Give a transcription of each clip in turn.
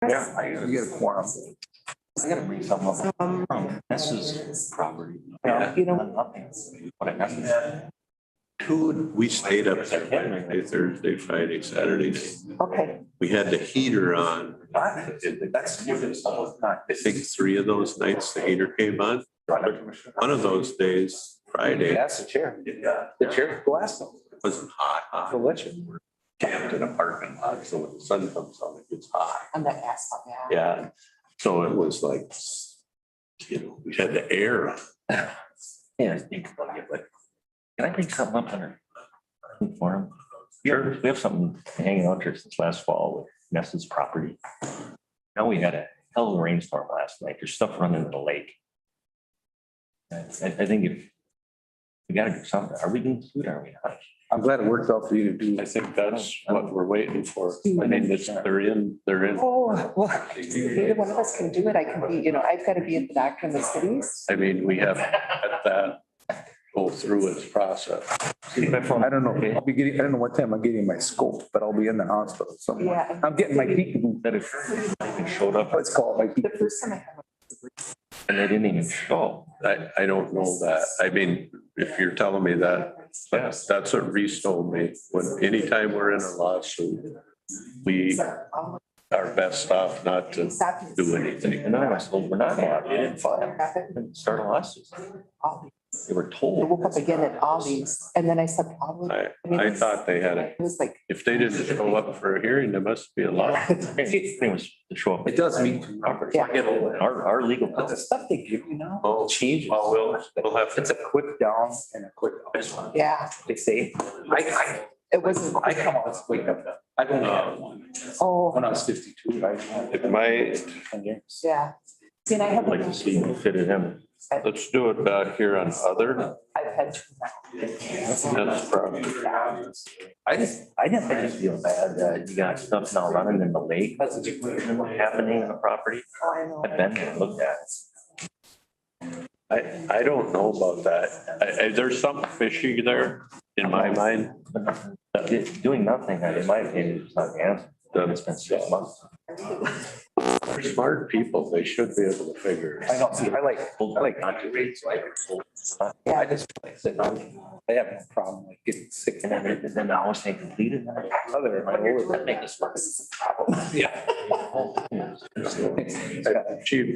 Yeah, you get a quorum. I gotta bring something up. This is property. Yeah, You know, nothing. What I got. We stayed up there Wednesday, Thursday, Friday, Saturday night. okay. We had the heater on. That's I think 3 of those nights the heater came on. One of those days, Friday, That's the chair. The chair, go ask them. it wasn't hot. I'll let you. We're camped in a parking lot, so when the sun comes out, it gets hot. On the asphalt, yeah. Yeah, so it was like, we had the air on. Yeah, I think about it, but can I bring something up under forum? Sure. We have something hanging out here since last fall with Ness's property. Now we had a hell of a rainstorm last night. There's stuff running in the lake. I think if we gotta do something, are we going to do it or are we not? I'm glad it worked out for you to do. I think that's what we're waiting for. I mean, they're in. Oh, well, either one of us can do it. I can be, I've got to be at the doctor in the cities. I mean, we have had that go through its process. I don't know. I don't know what time I'm getting my scope, but I'll be in the hospital somewhere. Yeah. I'm getting my peek. That if they even showed up Let's call it my peek. The first time I had and they didn't even show. I don't know that. I mean, if you're telling me that, that's what Reese told me. When, anytime we're in a lawsuit, we are best off not to do anything. And then I was told, we're not allowed, they didn't file, didn't start a lawsuit. They were I told. woke up again at Ollie's and then I said, Ollie. I thought they had It was like, if they didn't show up for a hearing, there must be a law. It was to show up. It does mean Property. Yeah. Our legal. But the stuff they give you now Oh, changes. well, we'll have It's to. a quick down and a quick up. yeah, They say, it wasn't. I come out, wake up. I've only had one. Oh, When I was 52, right? It might, yeah. See, and I have. I'd like to see if it fitted him. let's do it back here on other. I've had two now. That's probably. I just feel bad that you got stuff now running in the lake. That's happening in the property. Oh, I know. I've been there, and looked at it. I don't know about that. There's something fishy there in my mind. Doing nothing, in my opinion, is not the answer. It's been 6 months. They're smart people. They should be able to figure it I out. know, see, I like country, so I just like sitting on, I have no problem like getting sick. And then I was saying completed. Other, That make us work. yeah. She,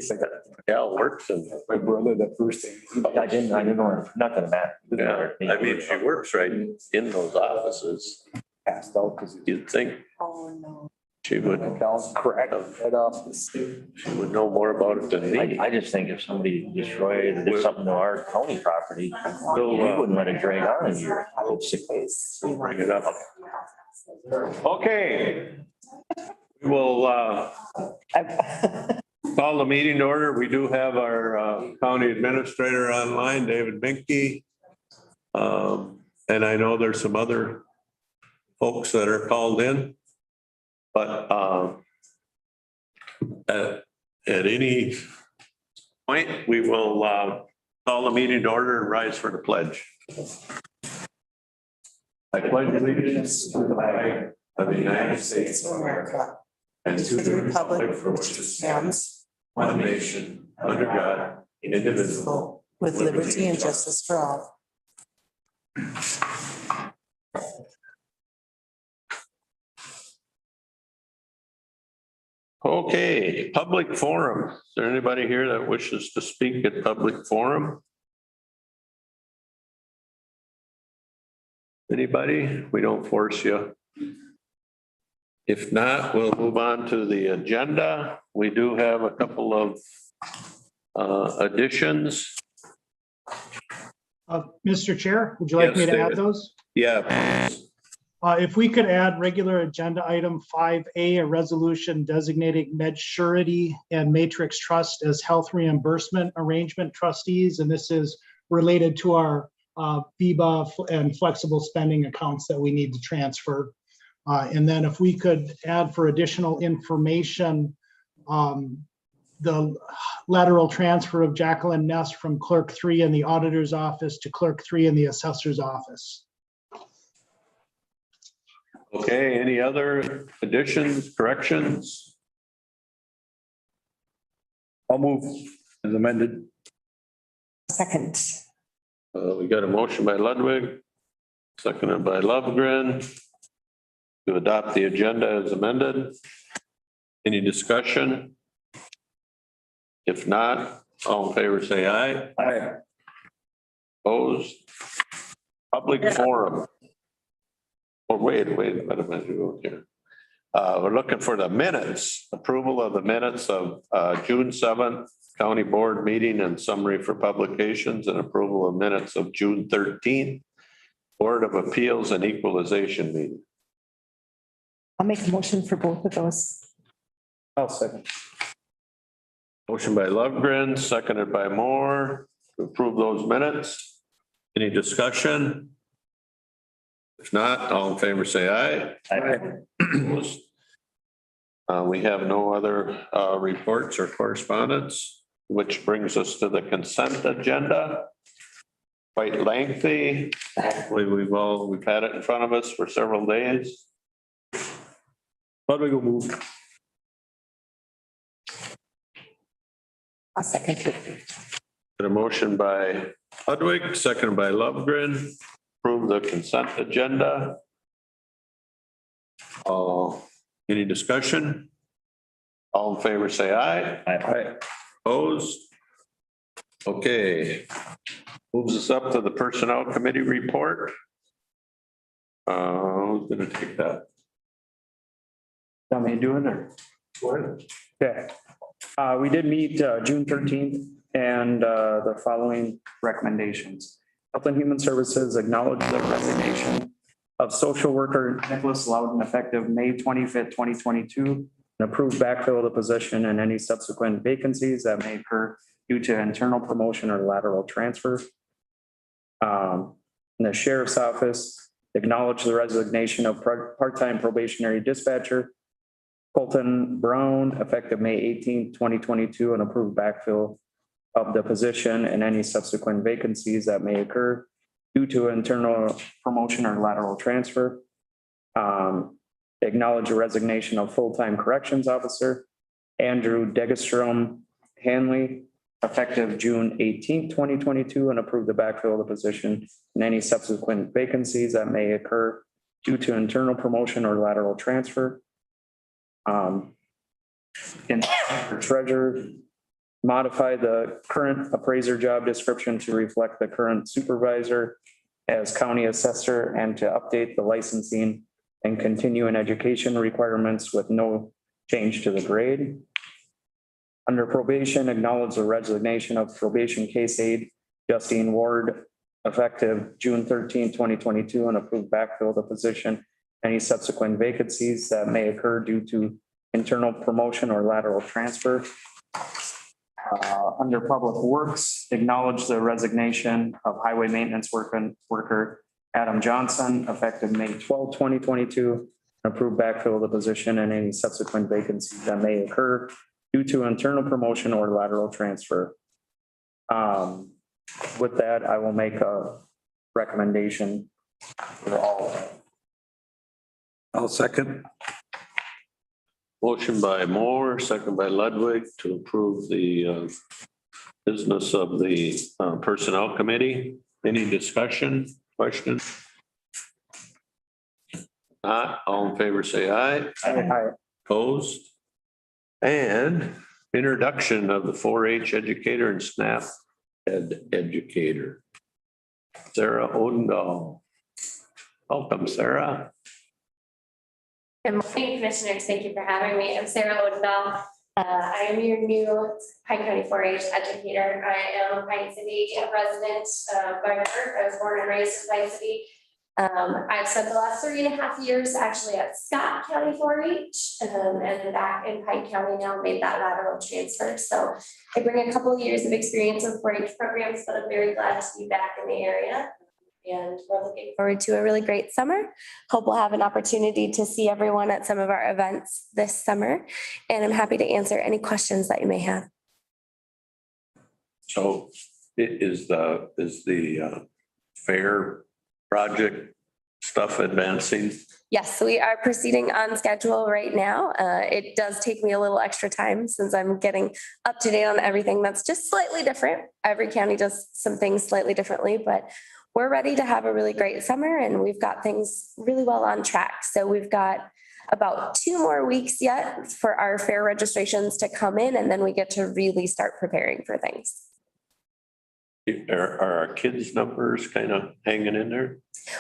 gal works and, My brother, the first thing. I didn't know, not that it mattered. yeah, I mean, she works right in those offices. Passed out because You'd think Oh, no. she would, Cal's cracked right off the stick. she would know more about it than me. I just think if somebody destroyed or did something to our county property, we wouldn't let it drag on a year. Bring it up. Okay. We will call the meeting to order. We do have our county administrator online, David Binky. And I know there's some other folks that are called in. But at any point, we will call the meeting to order and rise for the pledge. I pledge allegiance to the flag of the United States of America and to the republic for which it stands, one nation, under God, indivisible, With liberty and justice for all. Okay, public forum. Is there anybody here that wishes to speak at public forum? Anybody? We don't force you. If not, we'll move on to the agenda. We do have a couple of additions. Mr. Chair, would you like me Yes, to add David. those? Yeah, If we could add regular agenda item 5A, a resolution designating Med Surety and Matrix Trust as health reimbursement arrangement trustees. And this is related to our VIBA and flexible spending accounts that we need to transfer. And then if we could add for additional information, the lateral transfer of Jacqueline Ness from Clerk 3 in the Auditor's Office to Clerk 3 in the Assessor's Office. okay, any other additions, corrections? I'll move as amended. Second. We got a motion by Ludwig, seconded by Lovegren to adopt the agenda as amended. Any discussion? If not, all in favor, say aye. Aye. Opposed? Public forum. Oh, wait a minute here. We're looking for the minutes, approval of the minutes of June 7th County Board meeting and summary for publications, and approval of minutes of June 13th Board of Appeals and Equalization meeting. I'll make a motion for both of those. I'll second. Motion by Lovegren, seconded by Moore to approve those minutes. Any discussion? If not, all in favor, say aye. Opposed? We have no other reports or correspondence, which brings us to the consent agenda. Quite lengthy. We've had it in front of us for several days. Ludwig will move. I'll second it. Got a motion by Ludwig, seconded by Lovegren, approve the consent agenda. Any discussion? All in favor, say aye. Aye. Opposed? Okay. Moves us up to the Personnel Committee report. Who's gonna take that? Want me to do it or? Okay. We did meet June 13th and the following recommendations. Health and Human Services acknowledge the resignation of social worker Nicholas Loudon effective May 25th, 2022, and approve backfill of the position and any subsequent vacancies that may occur due to internal promotion or lateral transfer. In the Sheriff's Office, acknowledge the resignation of part-time probationary dispatcher Colton Brown effective May 18th, 2022, and approve backfill of the position and any subsequent vacancies that may occur due to internal promotion or lateral transfer. Acknowledge the resignation of full-time corrections officer Andrew Degestrom Hanley effective June 18th, 2022, and approve the backfill of the position and any subsequent vacancies that may occur due to internal promotion or lateral transfer. In treasurer, modify the current appraiser job description to reflect the current supervisor as county assessor and to update the licensing and continuing education requirements with no change to the grade. Under probation, acknowledge the resignation of probation case aide Justine Ward effective June 13th, 2022, and approve backfill the position. Any subsequent vacancies that may occur due to internal promotion or lateral transfer. Under Public Works, acknowledge the resignation of highway maintenance worker Adam Johnson effective May 12, 2022, and approve backfill of the position and any subsequent vacancies that may occur due to internal promotion or lateral transfer. With that, I will make a recommendation for all of them. I'll second. Motion by Moore, second by Ludwig to approve the business of the Personnel Committee. Any discussion, question? Not, all in favor, say aye. Aye. Opposed? And introduction of the 4-H educator and SNAP educator. Sarah Odendahl. Welcome, Sarah. Good morning, Commissioners. Thank you for having me. I'm Sarah Odendahl. I am your new Pine County 4-H educator. I am a Pine City resident by birth. I was born and raised in Pine City. I've spent the last 3.5 years actually at Scott County 4-H and back in Pine County now, made that lateral transfer. So I bring a couple of years of experience with 4-H programs, but I'm very glad to be back in the area. And we're looking forward to a really great summer. Hope we'll have an opportunity to see everyone at some of our events this summer. And I'm happy to answer any questions that you may have. So it is the fair project stuff advancing? Yes, we are proceeding on schedule right now. It does take me a little extra time since I'm getting up to date on everything that's just slightly different. Every county does some things slightly differently, but we're ready to have a really great summer and we've got things really well on track. So we've got about 2 more weeks yet for our fair registrations to come in, and then we get to really start preparing for things. Are our kids' numbers kind of hanging in there?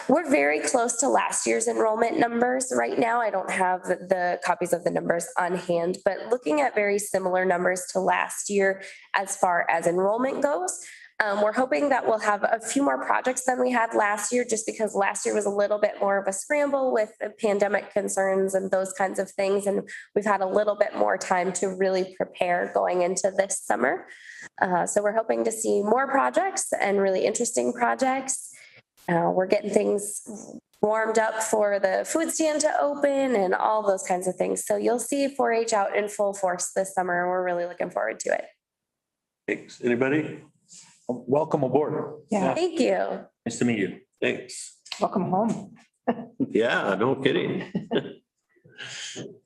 We're very close to last year's enrollment numbers right now. I don't have the copies of the numbers on hand, but looking at very similar numbers to last year as far as enrollment goes. We're hoping that we'll have a few more projects than we had last year, just because last year was a little bit more of a scramble with the pandemic concerns and those kinds of things. And we've had a little bit more time to really prepare going into this summer. So we're hoping to see more projects and really interesting projects. We're getting things warmed up for the food stand to open and all those kinds of things. So you'll see 4-H out in full force this summer. We're really looking forward to it. Thanks. Anybody? Welcome aboard. Yeah, Thank you. Nice to meet you. Thanks. welcome home. Yeah, no kidding.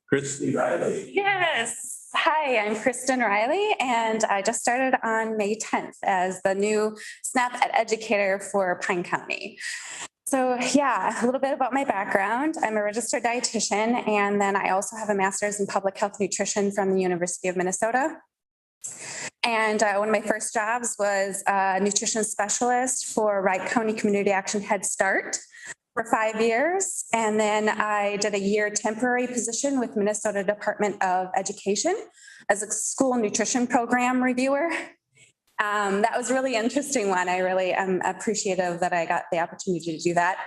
Christy Riley. Yes. Hi, I'm Kristen Riley, and I just started on May 10th as the new SNAP Educator for Pine County. So yeah, a little bit about my background. I'm a registered dietitian, and then I also have a master's in public health nutrition from the University of Minnesota. And one of my first jobs was a nutrition specialist for Wright County Community Action Head Start for 5 years. And then I did a year temporary position with Minnesota Department of Education as a school nutrition program reviewer. That was a really interesting one. I really am appreciative that I got the opportunity to do that.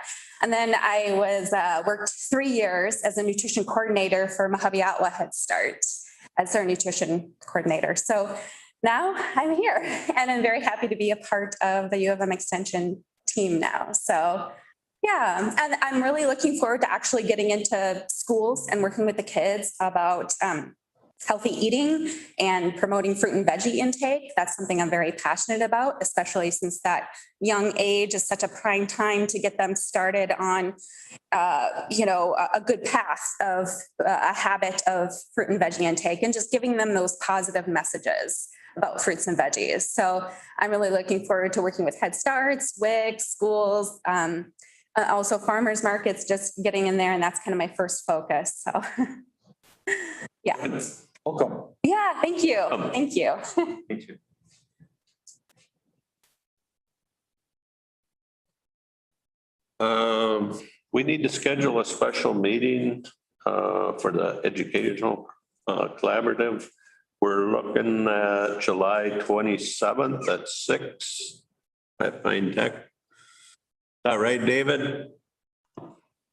And then I was worked 3 years as a nutrition coordinator for Mahaviatwa Head Start as their nutrition coordinator. So now I'm here and I'm very happy to be a part of the U of M Extension team now. So yeah, and I'm really looking forward to actually getting into schools and working with the kids about healthy eating and promoting fruit and veggie intake. That's something I'm very passionate about, especially since that young age is such a prime time to get them started on, a good path of a habit of fruit and veggie intake and just giving them those positive messages about fruits and veggies. So I'm really looking forward to working with Head Starts, WIC, schools, also farmers markets, just getting in there. And that's kind of my first focus. So yeah. Welcome. Yeah, thank you. Thank you. Thank you. We need to schedule a special meeting for the educational collaborative. We're looking at July 27th at 6 at Pine Tech. Is that right, David?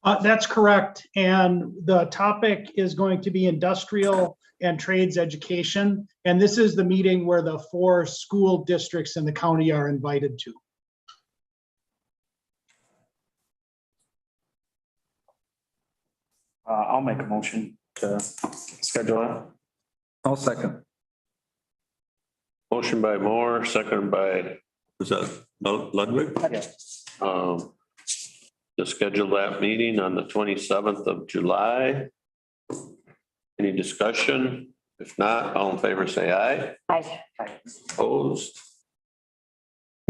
That's correct. And the topic is going to be industrial and trades education. And this is the meeting where the 4 school districts in the county are invited to. I'll make a motion to schedule it. I'll second. Motion by Moore, second by, was that Ludwig? To schedule that meeting on the 27th of July. Any discussion? If not, all in favor, say aye. Hi. Opposed?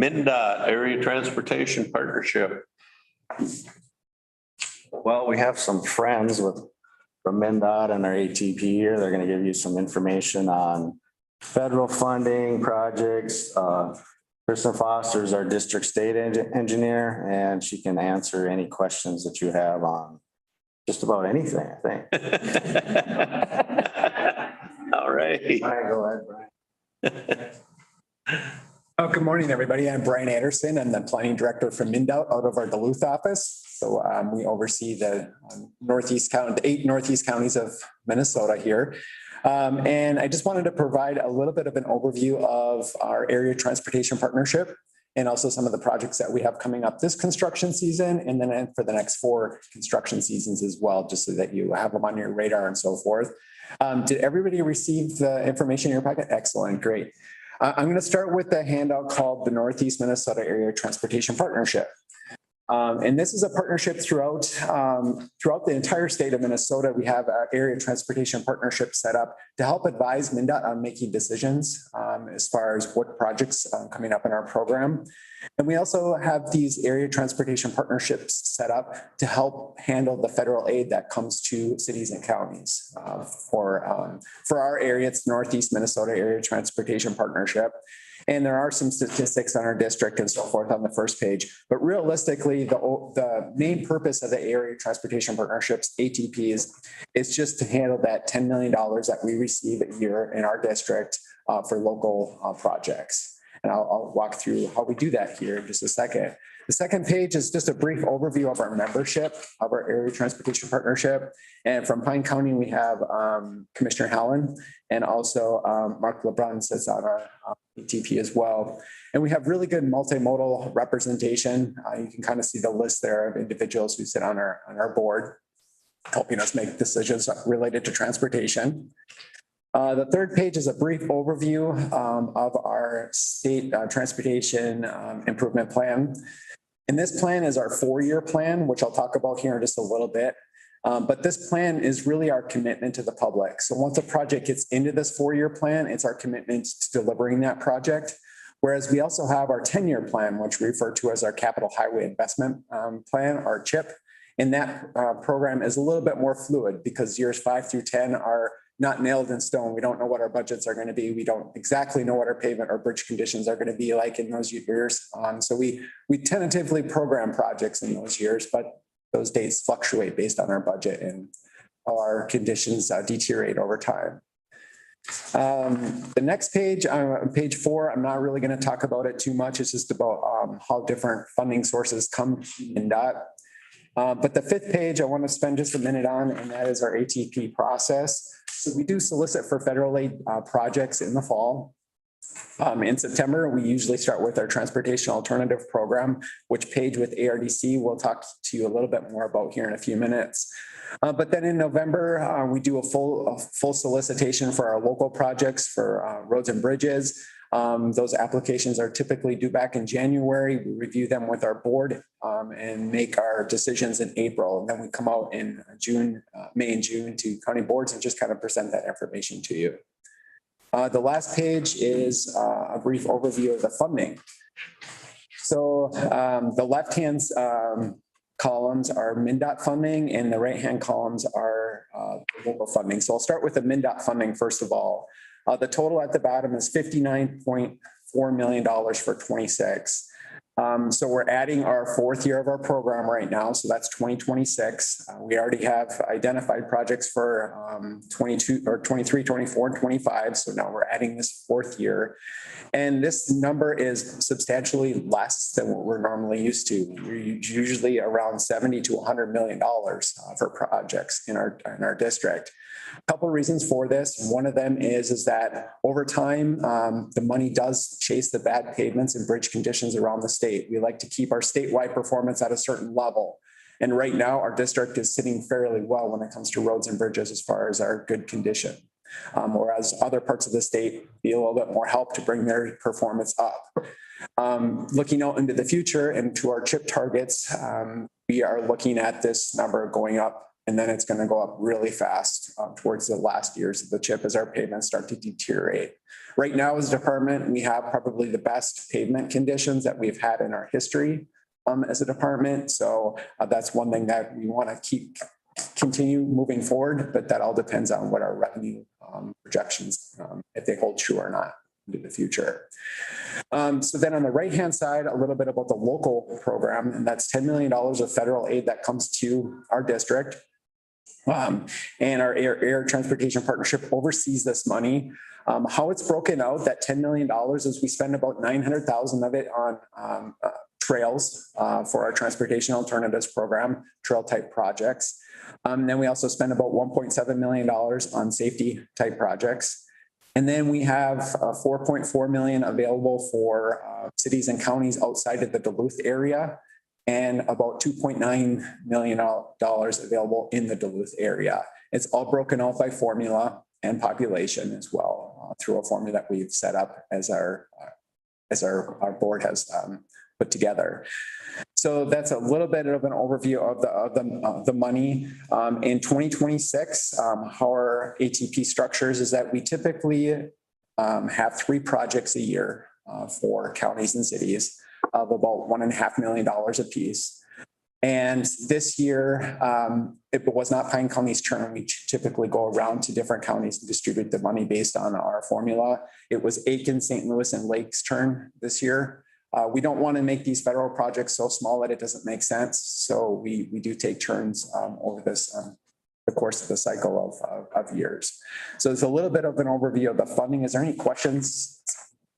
Mndot Area Transportation Partnership. Well, we have some friends from Mndot and their ATP here. They're going to give you some information on federal funding projects. Kristen Foster is our district state engineer, and she can answer any questions that you have on just about anything, I think. All right. Brian, go ahead, Brian. Oh, good morning, everybody. I'm Brian Anderson. I'm the planning director for Mndot out of our Duluth office. So we oversee the the 8 northeast counties of Minnesota here. And I just wanted to provide a little bit of an overview of our area transportation partnership and also some of the projects that we have coming up this construction season and then for the next 4 construction seasons as well, just so that you have them on your radar and so forth. Did everybody receive the information in your packet? Excellent, great. I'm going to start with the handout called the Northeast Minnesota Area Transportation Partnership. And this is a partnership throughout the entire state of Minnesota. We have an area transportation partnership set up to help advise Mndot on making decisions as far as what projects coming up in our program. And we also have these area transportation partnerships set up to help handle the federal aid that comes to cities and counties. For our area, it's Northeast Minnesota Area Transportation Partnership. And there are some statistics on our district and so forth on the first page. But realistically, the main purpose of the area transportation partnerships, ATPs, is just to handle that $10 million that we receive a year in our district for local projects. And I'll walk through how we do that here in just a second. The second page is just a brief overview of our membership of our area transportation partnership. And from Pine County, we have Commissioner Hallen and also Mark LeBrun sits on our ATP as well. And we have really good multimodal representation. You can kind of see the list there of individuals who sit on our board, helping us make decisions related to transportation. The third page is a brief overview of our state transportation improvement plan. And this plan is our 4-year plan, which I'll talk about here in just a little bit. But this plan is really our commitment to the public. So once a project gets into this 4-year plan, it's our commitment to delivering that project. Whereas we also have our 10-year plan, which we refer to as our Capital Highway Investment Plan, our CHIP. And that program is a little bit more fluid because years 5 through 10 are not nailed in stone. We don't know what our budgets are going to be. We don't exactly know what our pavement or bridge conditions are going to be like in those years. So we tentatively program projects in those years, but those dates fluctuate based on our budget and how our conditions deteriorate over time. The next page, page 4, I'm not really going to talk about it too much. It's just about how different funding sources come in Mndot. But the 5th page I want to spend just a minute on, and that is our ATP process. So we do solicit for federal aid projects in the fall. In September, we usually start with our transportation alternative program, which Paige with ARDC will talk to you a little bit more about here in a few minutes. But then in November, we do a full solicitation for our local projects for roads and bridges. Those applications are typically due back in January. We review them with our board and make our decisions in April. And then we come out in June, May and June to county boards and just kind of present that information to you. The last page is a brief overview of the funding. So the left-hand columns are Mndot funding and the right-hand columns are local funding. So I'll start with the Mndot funding first of all. The total at the bottom is $59.4 million for 26. So we're adding our 4th year of our program right now. So that's 2026. We already have identified projects for 22 or 23, 24, and 25. So now we're adding this 4th year. And this number is substantially less than what we're normally used to. We're usually around $70 to $100 million for projects in our district. A couple of reasons for this. One of them is that over time, the money does chase the bad pavements and bridge conditions around the state. We like to keep our statewide performance at a certain level. And right now, our district is sitting fairly well when it comes to roads and bridges as far as our good condition. Whereas other parts of the state need a little bit more help to bring their performance up. Looking out into the future and to our CHIP targets, we are looking at this number going up. And then it's going to go up really fast towards the last years of the CHIP as our pavements start to deteriorate. Right now, as a department, we have probably the best pavement conditions that we've had in our history as a department. So that's one thing that we want to continue moving forward, but that all depends on what our revenue projections, if they hold true or not into the future. So then on the right-hand side, a little bit about the local program, and that's $10 million of federal aid that comes to our district. And our air transportation partnership oversees this money. How it's broken out, that $10 million is we spend about $900,000 of it on trails for our transportation alternatives program, trail type projects. Then we also spend about $1.7 million on safety type projects. And then we have $4.4 million available for cities and counties outside of the Duluth area, and about $2.9 million available in the Duluth area. It's all broken out by formula and population as well through a formula that we've set up as our board has put together. So that's a little bit of an overview of the money. In 2026, how our ATP structures is that we typically have 3 projects a year for counties and cities of about $1.5 million apiece. And this year, it was not Pine County's turn. We typically go around to different counties and distribute the money based on our formula. It was Aiken, St. Louis, and Lake's turn this year. We don't want to make these federal projects so small that it doesn't make sense. So we do take turns over the course of the cycle of years. So it's a little bit of an overview of the funding. Is there any questions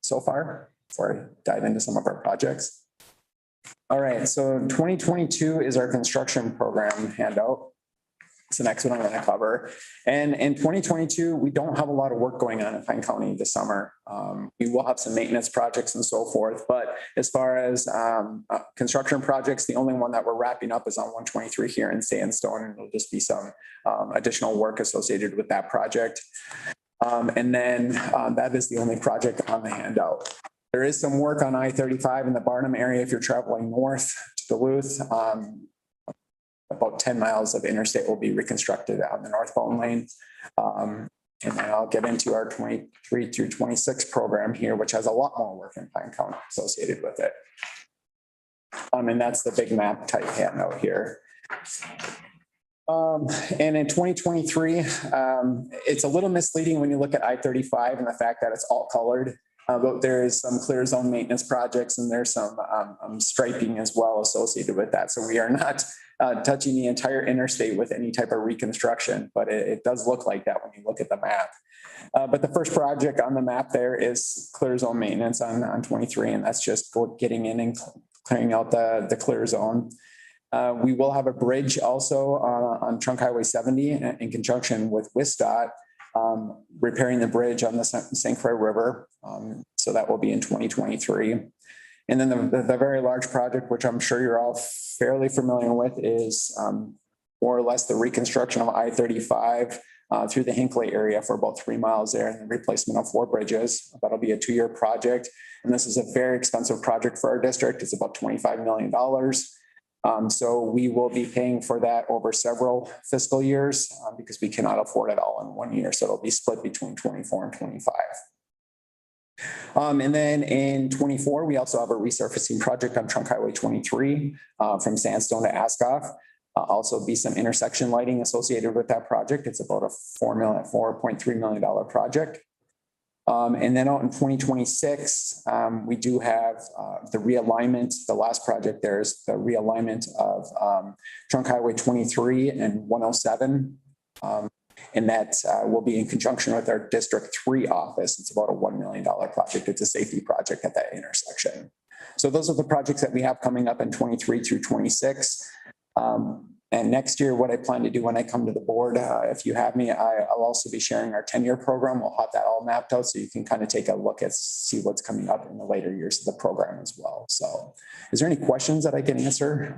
so far before I dive into some of our projects? All right, so 2022 is our construction program handout. It's the next one I'm going to cover. And in 2022, we don't have a lot of work going on in Pine County this summer. We will have some maintenance projects and so forth, but as far as construction projects, the only one that we're wrapping up is on 123 here in Sandstone, and it'll just be some additional work associated with that project. And then that is the only project on the handout. There is some work on I-35 in the Barnum area if you're traveling north to Duluth. About 10 miles of interstate will be reconstructed out in the northbound lane. And then I'll get into our 23 through 26 program here, which has a lot more work in Pine County associated with it. And that's the big map type handout here. And in 2023, it's a little misleading when you look at I-35 and the fact that it's all colored. But there is some clear zone maintenance projects and there's some striping as well associated with that. So we are not touching the entire interstate with any type of reconstruction, but it does look like that when you look at the map. But the first project on the map there is clear zone maintenance on 23, and that's just getting in and clearing out the clear zone. We will have a bridge also on Trunk Highway 70 in conjunction with WSDOT. Repairing the bridge on the St. Croix River. So that will be in 2023. And then the very large project, which I'm sure you're all fairly familiar with, is more or less the reconstruction of I-35 through the Hinckley area for about 3 miles there and the replacement of 4 bridges. That'll be a 2-year project. And this is a very expensive project for our district. It's about $25 million. So we will be paying for that over several fiscal years because we cannot afford it all in 1 year. So it'll be split between 24 and 25. And then in 24, we also have a resurfacing project on Trunk Highway 23 from Sandstone to Ascoff. Also be some intersection lighting associated with that project. It's about a $4.3 million project. And then out in 2026, we do have the realignment. The last project there is the realignment of Trunk Highway 23 and 107. And that will be in conjunction with our District 3 office. It's about a $1 million project. It's a safety project at that intersection. So those are the projects that we have coming up in 23 through 26. And next year, what I plan to do when I come to the board, if you have me, I'll also be sharing our 10-year program. We'll have that all mapped out so you can kind of take a look at, see what's coming up in the later years of the program as well. So is there any questions that I can answer?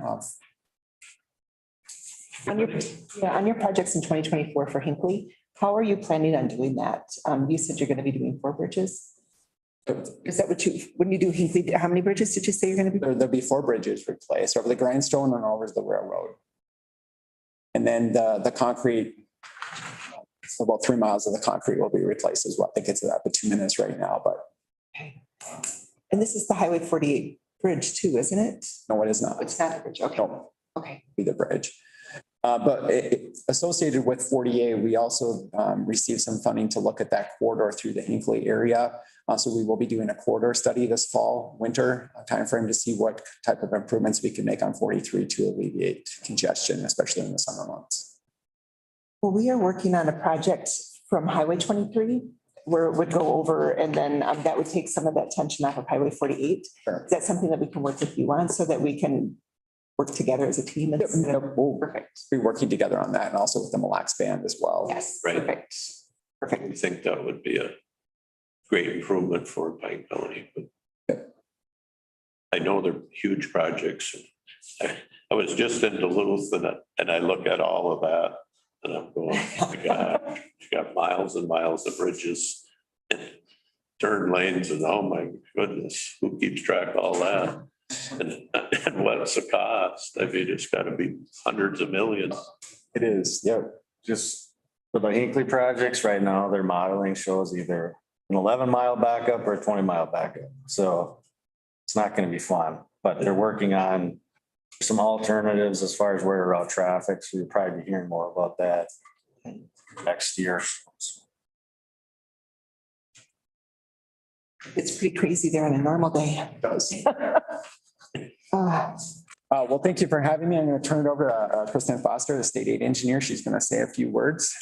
On your projects in 2024 for Hinckley, how are you planning on doing that? You said you're going to be doing 4 bridges. Is that what when you do Hinckley, how many bridges did you say you're going to be? There'll be 4 bridges replaced over the grindstone and over the railroad. And then the concrete, so about 3 miles of the concrete will be replaced as well. I think it's about 2 minutes right now, but. Okay. And this is the Highway 48 bridge too, isn't it? No, it is not. It's not a bridge. Okay. No. Okay. Be the bridge. But associated with 48, we also received some funding to look at that corridor through the Hinckley area. So we will be doing a corridor study this fall, winter timeframe to see what type of improvements we can make on 43 to alleviate congestion, especially in the summer months. Well, we are working on a project from Highway 23 where it would go over and then that would take some of that tension off of Highway 48. Sure. Is that something that we can work with you on so that we can work together as a team? We'll Perfect. be working together on that and also with the Mille Lacs Band as well. Yes. Right. Perfect. Perfect. We think that would be a great improvement for Pine County, but I know they're huge projects. I was just in Duluth and I look at all of that and I'm going, oh my God, you got miles and miles of bridges and turn lanes and oh my goodness, who keeps track of all that? And what's the cost? I mean, it's gotta be hundreds of millions. It is, yep. Just for the Hinkley projects right now, their modeling shows either an 11-mile backup or a 20-mile backup. So it's not going to be fun, but they're working on some alternatives as far as where to route traffic. So you'll probably be hearing more about that next year. It's pretty crazy there on a normal day. It does. Uh, Well, thank you for having me. I'm going to turn it over to Kristen Foster, the state aid engineer. She's going to say a few words.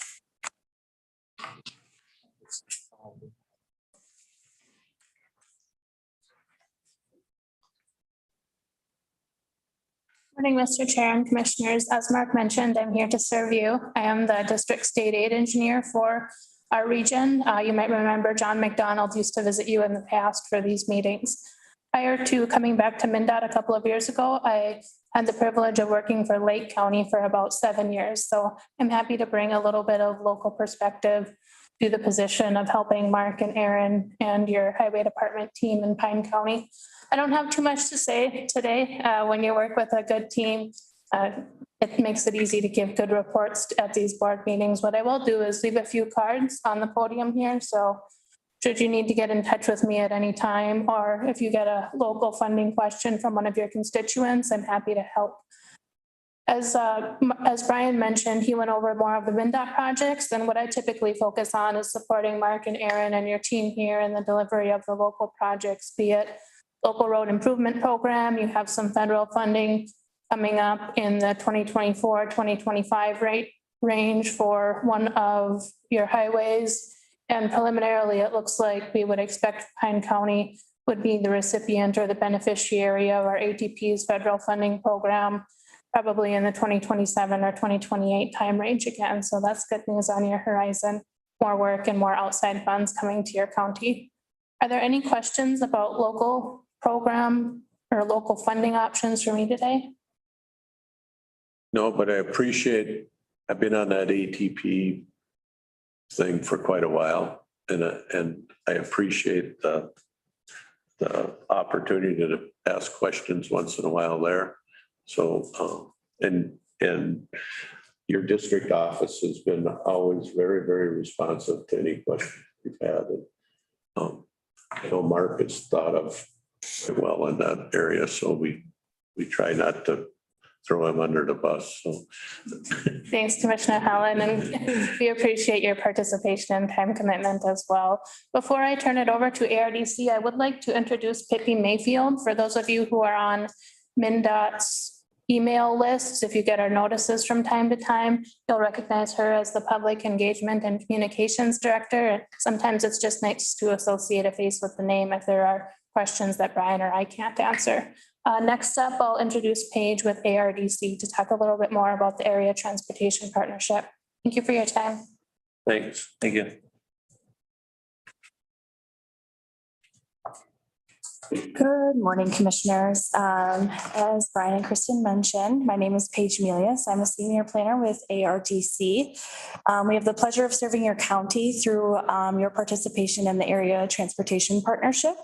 Morning, Mr. Chair and Commissioners. As Mark mentioned, I'm here to serve you. I am the district state aid engineer for our region. You might remember John McDonald used to visit you in the past for these meetings. Prior to coming back to Mndot a couple of years ago, I had the privilege of working for Lake County for about 7 years. So I'm happy to bring a little bit of local perspective to the position of helping Mark and Aaron and your highway department team in Pine County. I don't have too much to say today. When you work with a good team, it makes it easy to give good reports at these board meetings. What I will do is leave a few cards on the podium here. So should you need to get in touch with me at any time, or if you get a local funding question from one of your constituents, I'm happy to help. As Brian mentioned, he went over more of the Mndot projects, and what I typically focus on is supporting Mark and Aaron and your team here in the delivery of the local projects, be it local road improvement program. You have some federal funding coming up in the 2024-2025 rate range for one of your highways. And preliminarily, it looks like we would expect Pine County would be the recipient or the beneficiary of our ATP's federal funding program, probably in the 2027 or 2028 time range again. So that's good news on your horizon. More work and more outside funds coming to your county. Are there any questions about local program or local funding options for me today? No, but I appreciate, I've been on that ATP thing for quite a while, and I appreciate the opportunity to ask questions once in a while there. So, and your district office has been always very, very responsive to any questions we've had. And, I know Mark is thought of well in that area, so we try not to throw him under the bus. So. Thanks, Commissioner Helen, and we appreciate your participation and time commitment as well. Before I turn it over to ARDC, I would like to introduce Pippi Mayfield. For those of you who are on Mndot's email lists, if you get our notices from time to time, you'll recognize her as the Public Engagement and Communications Director. Sometimes it's just nice to associate a face with the name if there are questions that Brian or I can't answer. Next up, I'll introduce Paige with ARDC to talk a little bit more about the Area Transportation Partnership. Thank you for your time. Thanks. Thank you. Good morning, Commissioners. As Brian and Kristen mentioned, my name is Paige Melius. I'm a senior planner with ARDC. We have the pleasure of serving your county through your participation in the Area Transportation Partnership.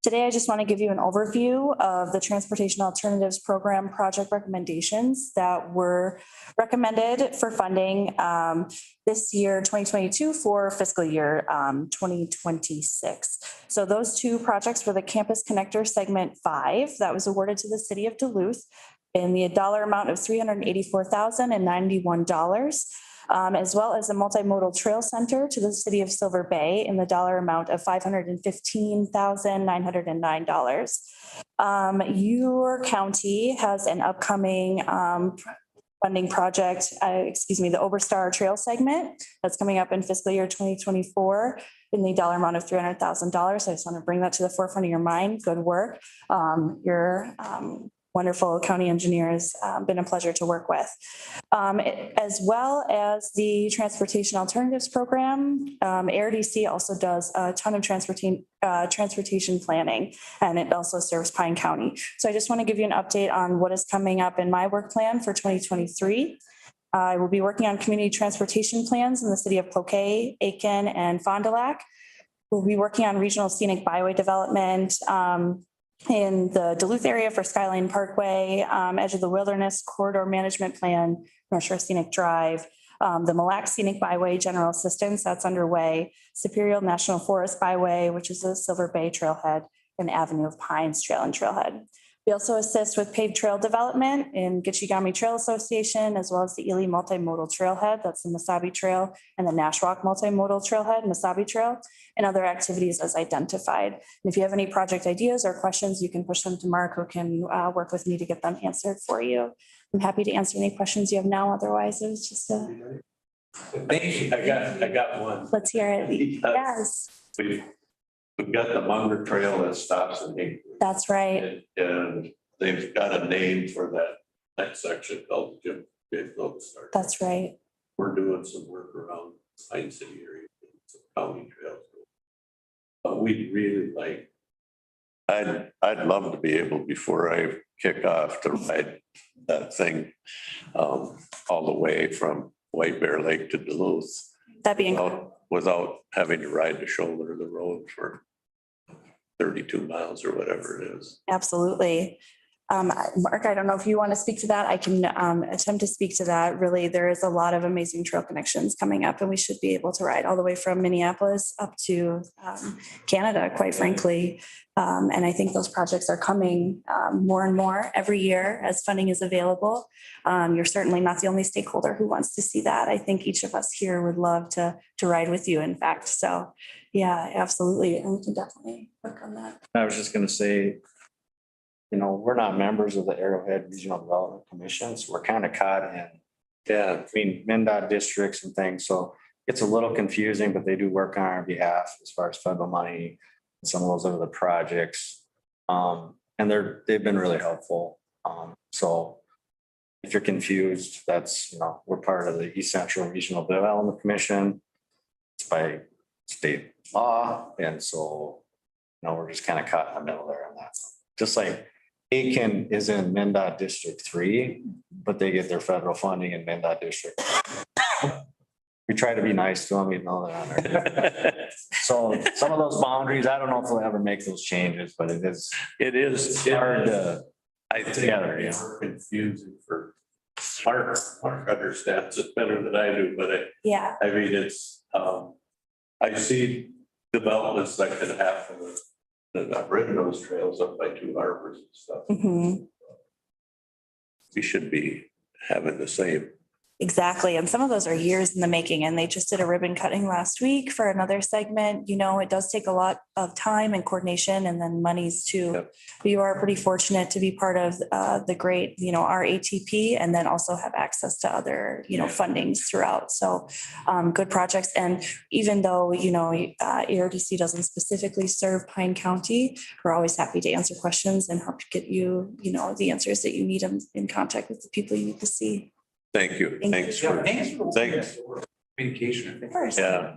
Today, I just want to give you an overview of the Transportation Alternatives Program project recommendations that were recommended for funding this year, 2022, for fiscal year 2026. So those two projects were the Campus Connector Segment 5 that was awarded to the City of Duluth in the dollar amount of $384,091. As well as a multimodal trail center to the City of Silver Bay in the dollar amount of $515,909. Your county has an upcoming funding project, the Oberstar Trail segment that's coming up in fiscal year 2024 in the dollar amount of $300,000. I just want to bring that to the forefront of your mind. Good work. Your wonderful county engineer has been a pleasure to work with. As well as the Transportation Alternatives Program, ARDC also does a ton of transportation planning, and it also serves Pine County. So I just want to give you an update on what is coming up in my work plan for 2023. I will be working on community transportation plans in the city of Cloquet, Aiken, and Fond du Lac. We'll be working on regional scenic byway development, in the Duluth area for Skyline Parkway, Edge of the Wilderness Corridor Management Plan, North Shore Scenic Drive, the Mille Lacs Scenic Byway General Assistance, that's underway, Superior National Forest Byway, which is a Silver Bay Trailhead, and Avenue of Pines Trail and Trailhead. We also assist with paved trail development in Gitchigami Trail Association, as well as the Ely Multimodal Trailhead, that's the Mesabi Trail, and the Nashwauk Multimodal Trailhead, Mesabi Trail, and other activities as identified. And if you have any project ideas or questions, you can push them to Mark, who can work with me to get them answered for you. I'm happy to answer any questions you have now. Otherwise, it was just a. Thank you. I got one. Let's hear it. Yes, We've got the Munger Trail that stops in Hinkley. that's right. And they've got a name for that section called Jim Logan Start. That's right. We're doing some work around Pine City area, some county trails. But we'd really like, I'd love to be able, before I kick off, to ride that thing all the way from White Bear Lake to Duluth That'd be incredible. without having to ride the shoulder of the road for 32 miles or whatever it is. Absolutely. Mark, I don't know if you want to speak to that. I can attempt to speak to that. Really, there is a lot of amazing trail connections coming up, and we should be able to ride all the way from Minneapolis up to Canada, quite frankly. And I think those projects are coming more and more every year as funding is available. You're certainly not the only stakeholder who wants to see that. I think each of us here would love to ride with you, in fact. So yeah, absolutely. And we can definitely work on that. I was just gonna say, we're not members of the Arrowhead Regional Development Commission, so we're kind of caught in between Mndot districts and things. So it's a little confusing, but they do work on our behalf as far as federal money and some of those other projects. And they've been really helpful. So if you're confused, that's, we're part of the East Central Regional Development Commission. It's by state law. And so, we're just kind of caught in the middle there on that. Just like Aiken is in Mndot District 3, but they get their federal funding in Mndot District. We try to be nice to them, even though they're on there. So some of those boundaries, I don't know if we'll ever make those changes, but it is hard to. I think it's confusing for Mark understands it better than I do, but Yeah. I mean, it's, I see developments that could happen. And I've ridden those trails up by Two Harbors and stuff. Mhm. We should be having the same. Exactly. And some of those are years in the making, and they just did a ribbon cutting last week for another segment. It does take a lot of time and coordination and then monies too. Yep. But you are pretty fortunate to be part of the great, our ATP, and then also have access to other, fundings throughout. So good projects. And even though, ERDC doesn't specifically serve Pine County, we're always happy to answer questions and help get you, the answers that you need in contact with the people you need to see. Thank you. Thanks for Communication. Of course. Yeah,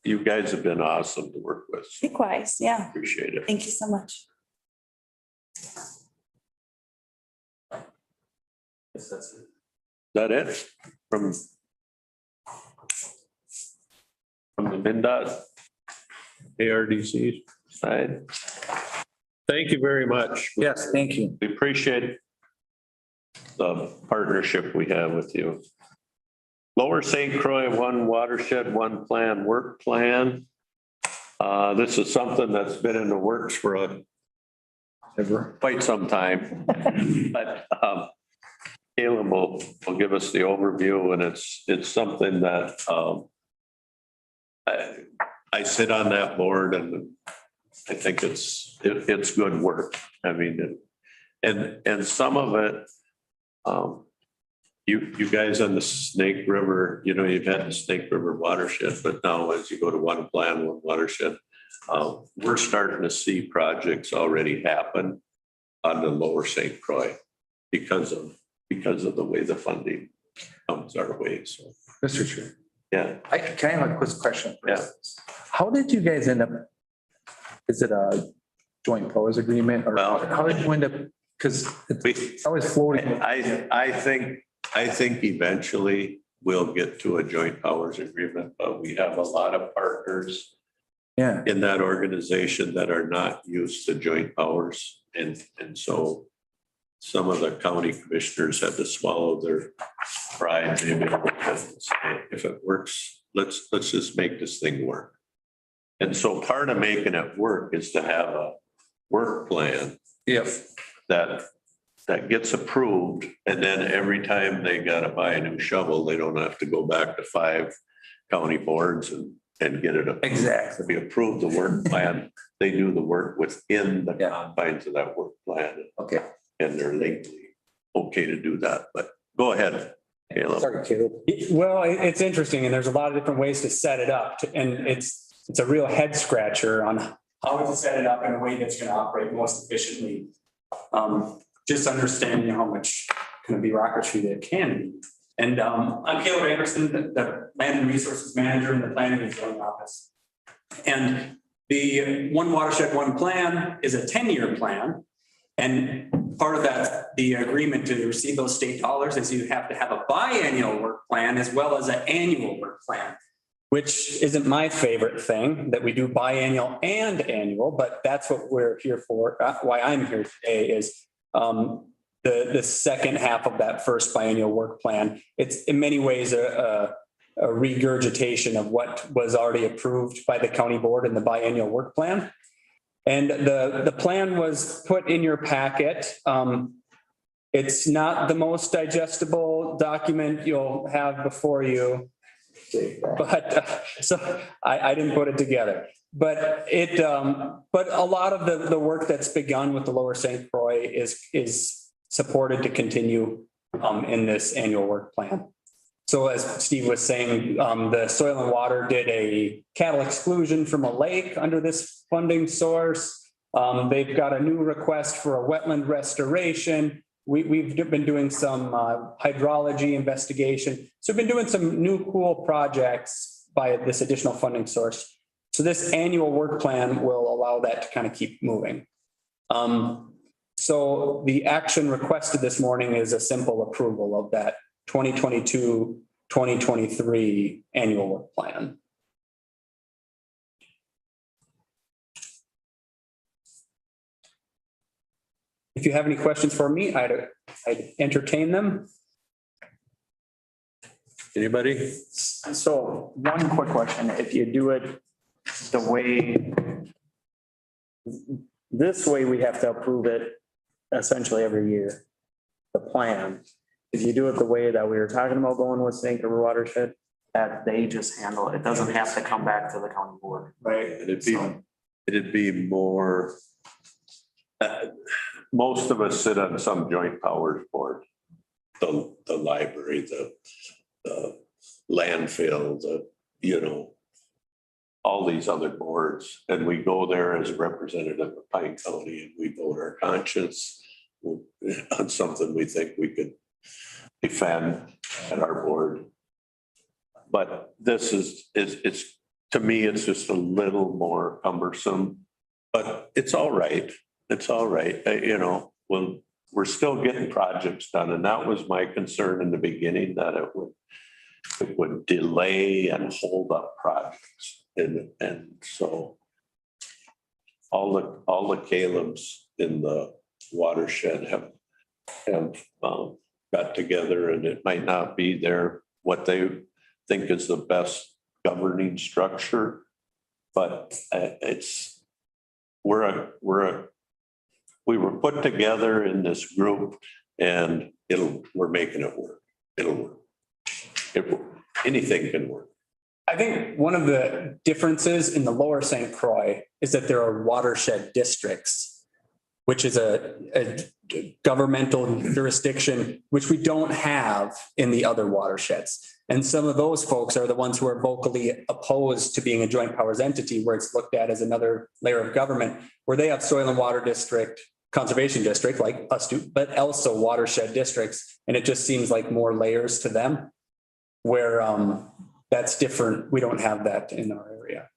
you guys have been awesome to work with. Likewise. Yeah. Appreciate it. Thank you so much. Is that it from the Mndot ARDC side? Thank you very much. Yes, thank you. We appreciate the partnership we have with you. Lower St. Croix, one watershed, one plan, work plan. This is something that's been in the works for quite some time. But Caleb will give us the overview, and it's something that I sit on that board, and I think it's good work. I mean, and some of it, you guys on the Snake River, you've had the Snake River watershed, but now as you go to one plan, one watershed, we're starting to see projects already happen on the Lower St. Croix because of the way the funding comes our way. So, Mr. Chair. yeah. Can I have a quick question? Yeah. How did you guys end up? Is it a joint powers agreement, or how did you end up? Because it's always floating. I think eventually we'll get to a joint powers agreement, but we have a lot of partners Yeah. in that organization that are not used to joint powers. And so some of the county commissioners had to swallow their pride. Maybe if it works, let's just make this thing work. And so part of making it work is to have a work plan. If That gets approved, and then every time they gotta buy a new shovel, they don't have to go back to 5 county boards and get it. Exactly. We approve the work plan, they do the work within the confines of that work plan. Okay. And they're legally okay to do that, but go ahead, Caleb. Sorry, Caleb. Well, it's interesting, and there's a lot of different ways to set it up, and it's a real head scratcher on how to set it up in a way that's going to operate most efficiently. Just understanding how much kind of bureaucracy there can be. And I'm Caleb Anderson, the Land and Resources Manager in the Planning and Zoning Office. And the One Watershed, One Plan is a 10-year plan. And part of that, the agreement to receive those state dollars is you have to have a biannual work plan as well as an annual work plan, which isn't my favorite thing, that we do biannual and annual, but that's what we're here for. Why I'm here today is the second half of that first biennial work plan. It's in many ways a regurgitation of what was already approved by the county board in the biennial work plan. And the plan was put in your packet. It's not the most digestible document you'll have before you, but so I didn't put it together. But but a lot of the work that's begun with the Lower St. Croix is supported to continue in this annual work plan. So as Steve was saying, the Soil and Water did a cattle exclusion from a lake under this funding source. They've got a new request for a wetland restoration. We've been doing some hydrology investigation. So we've been doing some new cool projects by this additional funding source. So this annual work plan will allow that to kind of keep moving. So the action requested this morning is a simple approval of that 2022-2023 annual work plan. If you have any questions for me, I'd entertain them. Anybody? So one quick question, if you do it the way, this way, we have to approve it essentially every year, the plan. If you do it the way that we were talking about going with Snake River Watershed, that they just handle it. It doesn't have to come back to the county board. Right. It'd be more, most of us sit on some joint powers board, the library, the landfill, all these other boards, and we go there as a representative of Pine County and we vote our conscience on something we think we could defend at our board. But this it's to me, it's just a little more cumbersome, but it's all right. It's all right. Well, we're still getting projects done. And that was my concern in the beginning, that it would delay and hold up projects. And so all the Caleb's in the watershed have got together, and it might not be what they think is the best governing structure, but we were put together in this group, and we're making it work. It'll work. Anything can work. I think one of the differences in the Lower St. Croix is that there are watershed districts, which is a governmental jurisdiction, which we don't have in the other watersheds. And some of those folks are the ones who are vocally opposed to being a joint powers entity, where it's looked at as another layer of government, where they have soil and water district, conservation district like us do, but also watershed districts. And it just seems like more layers to them, where that's different. We don't have that in our area.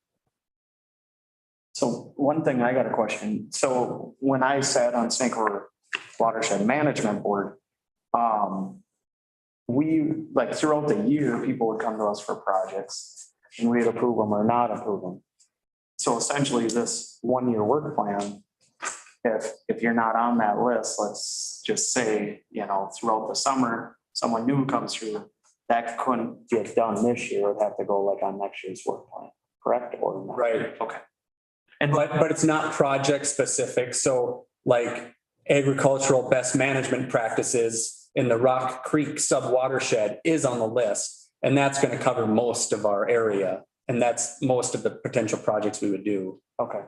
So one thing, I got a question. So when I sat on Snake River Watershed Management Board, we, like, throughout the year, people would come to us for projects and we'd approve them or not approve them. So essentially this 1-year work plan, if you're not on that list, let's just say, throughout the summer, someone new comes through, that couldn't get done this year, it'd have to go like on next year's work plan, correct? Or not? Right. Okay. But it's not project specific. So like agricultural best management practices in the Rock Creek sub watershed is on the list. And that's going to cover most of our area. And that's most of the potential projects we would do. Okay.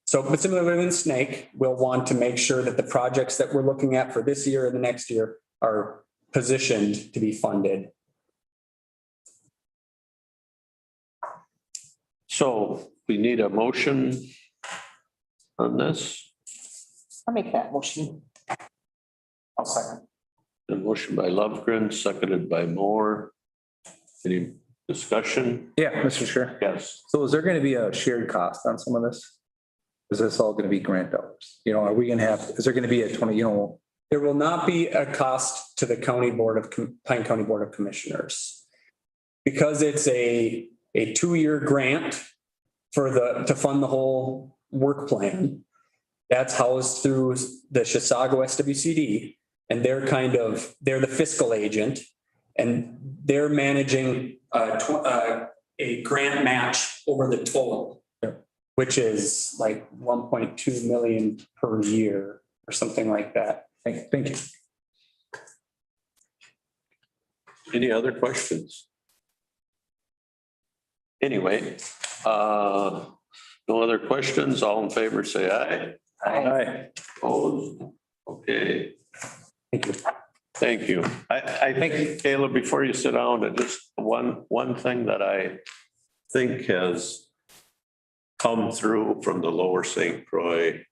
So, but similarly in Snake, we'll want to make sure that the projects that we're looking at for this year and the next year are positioned to be funded. So we need a motion on this. I'll make that motion. I'll second. A motion by Lovegren, seconded by Moore. Any discussion? Yeah, Mr. Chair. Yes. So is there going to be a shared cost on some of this? Is this all going to be grant dollars? Are we going to have, is there going to be a 20, There will not be a cost to the Pine County Board of Commissioners. Because it's a 2-year grant to fund the whole work plan. That's housed through the Chisago SWCD, and they're the fiscal agent, and they're managing a grant match over the total, which is like 1.2 million per year or something like that. thank you. Any other questions? Anyway, no other questions. All in favor, say aye. Aye. Opposed? Okay. Thank you. Thank you. I think, Caleb, before you sit down, just one thing that I think has come through from the Lower St. Croix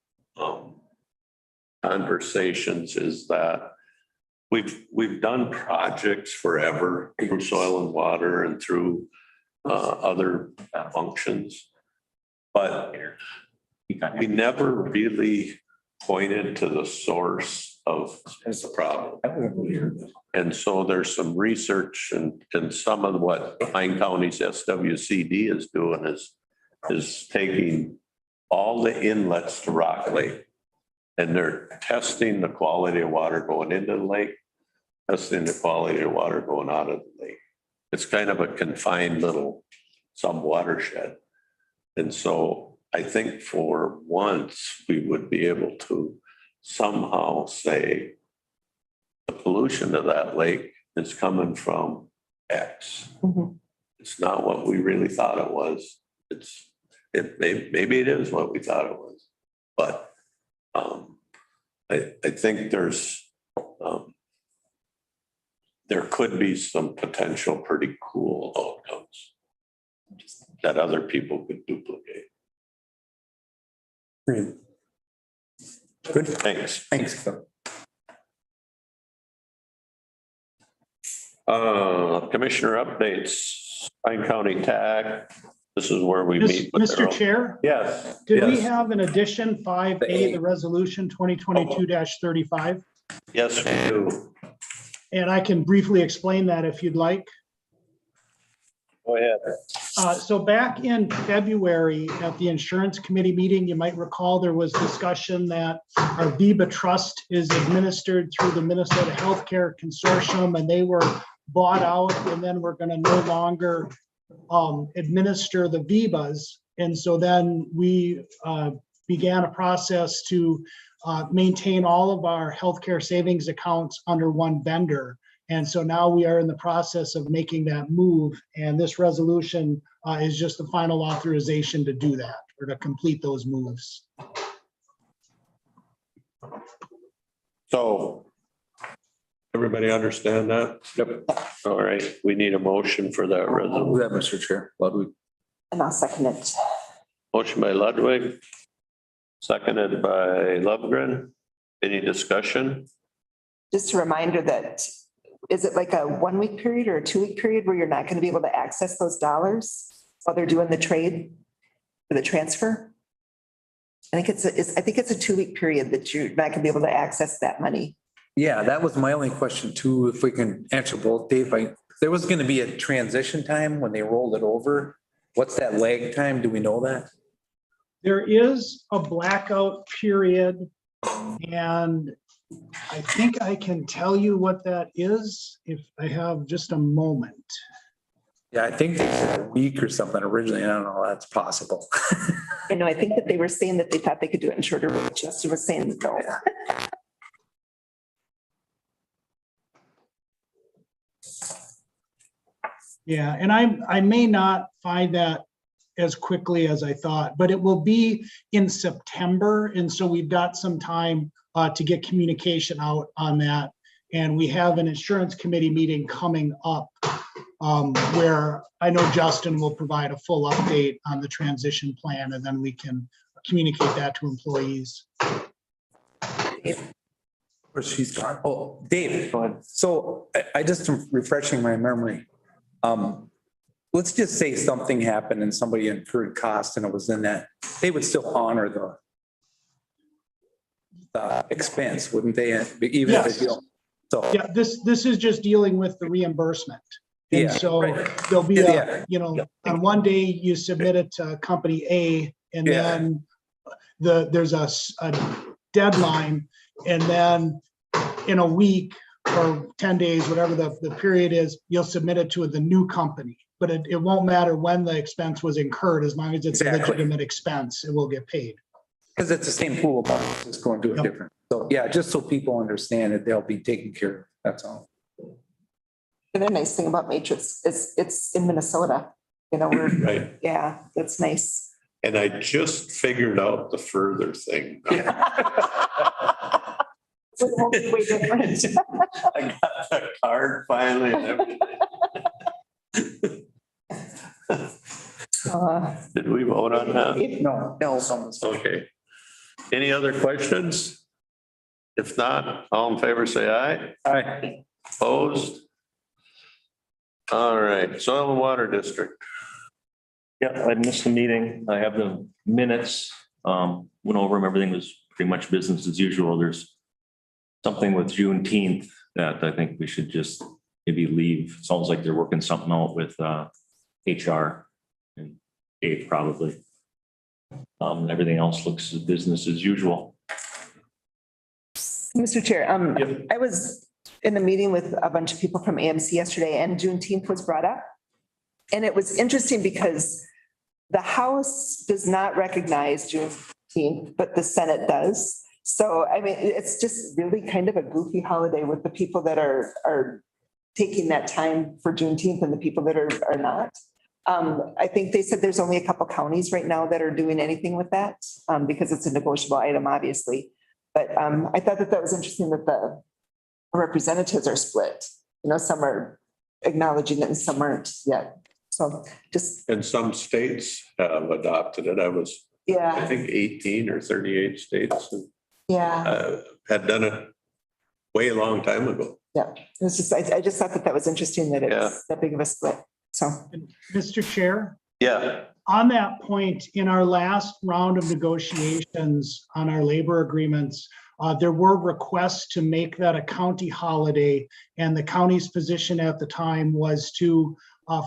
conversations is that we've done projects forever through soil and water and through other functions, but we never really pointed to the source of the problem. And so there's some research and some of what Pine County's SWCD is doing is taking all the inlets to Rock Lake, and they're testing the quality of water going into the lake, testing the quality of water going out of the lake. It's kind of a confined little sub watershed. And so I think for once we would be able to somehow say the pollution of that lake is coming from X. Mhm. It's not what we really thought it was. Maybe it is what we thought it was, but I think there could be some potential pretty cool outcomes that other people could duplicate. Great. Good, thanks. Thanks. Commissioner updates, Pine County TAG. This is where we meet. with Mr. Chair, Yes. did we yes. have in addition 5A, the resolution 2022-35? Yes, we do. And I can briefly explain that if you'd like. Go ahead. So back in February at the insurance committee meeting, you might recall there was discussion that our VIBA trust is administered through the Minnesota Healthcare Consortium, and they were bought out, and then we're going to no longer administer the VIBAs. And so then we began a process to maintain all of our healthcare savings accounts under one vendor. And so now we are in the process of making that move. And this resolution is just the final authorization to do that or to complete those moves. So everybody understand that? Yep. All right, we need a motion for that I'll resolution. do that, Mr. Chair. Ludwig. And I'll second it. Motion by Ludwig, seconded by Lovegren. Any discussion? Just a reminder that, is it like a 1-week period or a 2-week period where you're not going to be able to access those dollars while they're doing the trade or the transfer? I think it's a 2-week period that you're not going to be able to access that money. Yeah, that was my only question too, if we can answer both, Dave. There was going to be a transition time when they rolled it over. What's that lag time? Do we know that? There is a blackout period, and I think I can tell you what that is if I have just a moment. Yeah, I think they said a week or something originally. I don't know, if that's possible. I know, I think that they were saying that they thought they could do it in shorter, but Justin was saying no. Yeah, and I may not find that as quickly as I thought, but it will be in September. And so we've got some time to get communication out on that. And we have an insurance committee meeting coming up where I know Justin will provide a full update on the transition plan, and then we can communicate that to employees. Or she's gone. Oh, Dave. Go ahead. So I just refreshing my memory. Let's just say something happened and somebody incurred cost and it was in that, they would still honor the expense, wouldn't they? Even if they don't. So Yeah, this is just dealing with the reimbursement. And Yeah, so right. there'll be Yeah. a, on one day you submit it to company A, and Yeah. then there's a deadline, and then in a week or 10 days, whatever the period is, you'll submit it to the new company. But it won't matter when the expense was incurred, as long as it's a Exactly. legitimate expense, it will get paid. because it's the same pool, but it's just going to a Yep. different. So yeah, just so people understand that they'll be taken care of. That's all. The other nice thing about Matrix is it's in Minnesota, we're, Right. yeah, that's nice. And I just figured out the further thing. So it won't be way different. I got the card finally and everything. Did we vote on that? No. Okay. Any other questions? If not, all in favor, say aye. Aye. Opposed? All right, Soil and Water District. Yeah, I missed the meeting. I have the minutes. Went over them. Everything was pretty much business as usual. There's something with Juneteenth that I think we should just maybe leave. Sounds like they're working something out with HR and Dave probably. Everything else looks business as usual. Mr. Chair, Yep. I was in a meeting with a bunch of people from AMC yesterday, and Juneteenth was brought up. And it was interesting because the House does not recognize Juneteenth, but the Senate does. So, I mean, it's just really kind of a goofy holiday with the people that are taking that time for Juneteenth and the people that are not. I think they said there's only a couple counties right now that are doing anything with that because it's a negotiable item, obviously. But I thought that was interesting that the representatives are split. Some are acknowledging it and some aren't yet. So just. And some states have adopted it. I Yeah, think 18 or 38 states yeah, had done it way a long time ago. yeah. It was just, I just thought that was interesting that Yeah. it's that big of a split. So. And Mr. Chair? Yeah. On that point, in our last round of negotiations on our labor agreements, there were requests to make that a county holiday, and the county's position at the time was to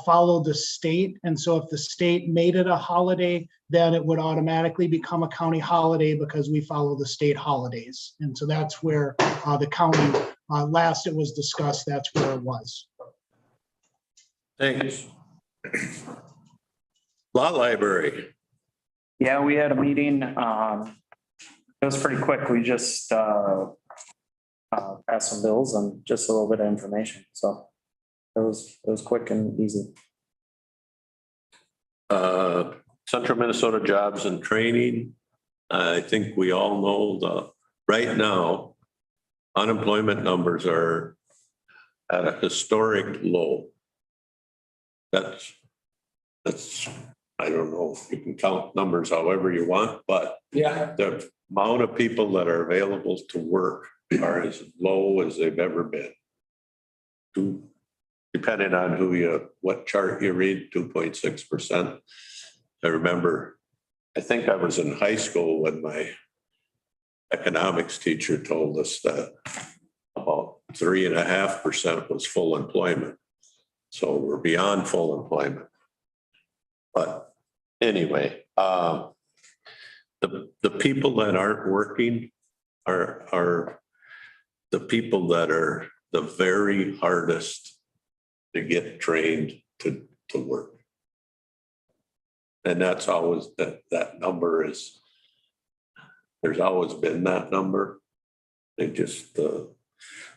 follow the state. And so if the state made it a holiday, then it would automatically become a county holiday because we follow the state holidays. And so that's where the county, last it was discussed, that's where it was. Thanks. Law Library. Yeah, we had a meeting. It was pretty quick. We just passed some bills and just a little bit of information. So it was quick and easy. Central Minnesota Jobs and Training. I think we all know right now, unemployment numbers are at a historic low. That's, I don't know, you can count numbers however you want, but Yeah. the amount of people that are available to work are as low as they've ever been. Depending on what chart you read, 2.6%. I remember, I think I was in high school when my economics teacher told us that about 3.5% was full employment. So we're beyond full employment. But anyway, the people that aren't working are the people that are the very hardest to get trained to work. And that's always, that number is, there's always been that number. They just,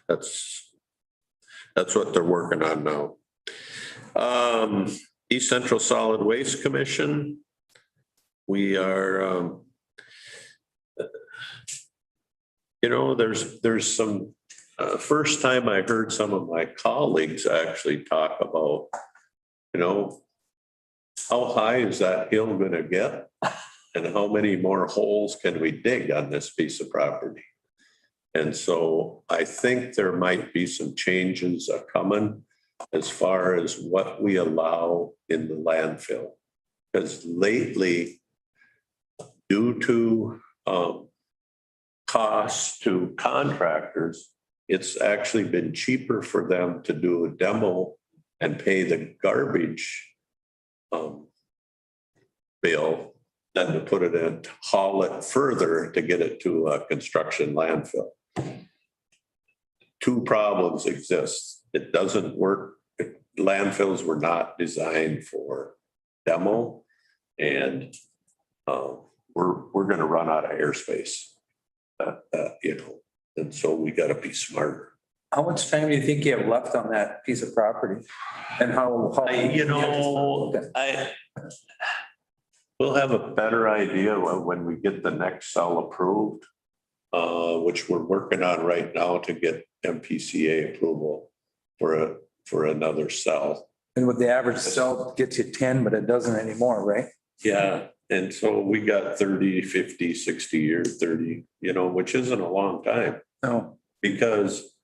that's what they're working on now. East Central Solid Waste Commission. We are, there's some, first time I heard some of my colleagues actually talk about, how high is that hill gonna get? And how many more holes can we dig on this piece of property? And so I think there might be some changes coming as far as what we allow in the landfill. Because lately, due to costs to contractors, it's actually been cheaper for them to do a demo and pay the garbage bill than to put it in, haul it further to get it to a construction landfill. Two problems exist. It doesn't work. Landfills were not designed for demo, and we're going to run out of airspace. And so we got to be smarter. How much time do you think you have left on that piece of property? And We'll have a better idea when we get the next cell approved, which we're working on right now to get MPCA approval for another cell. And with the average cell gets you 10, but it doesn't anymore, right? Yeah. And so we got 30, 50, 60 years, 30, which isn't a long time. No. Because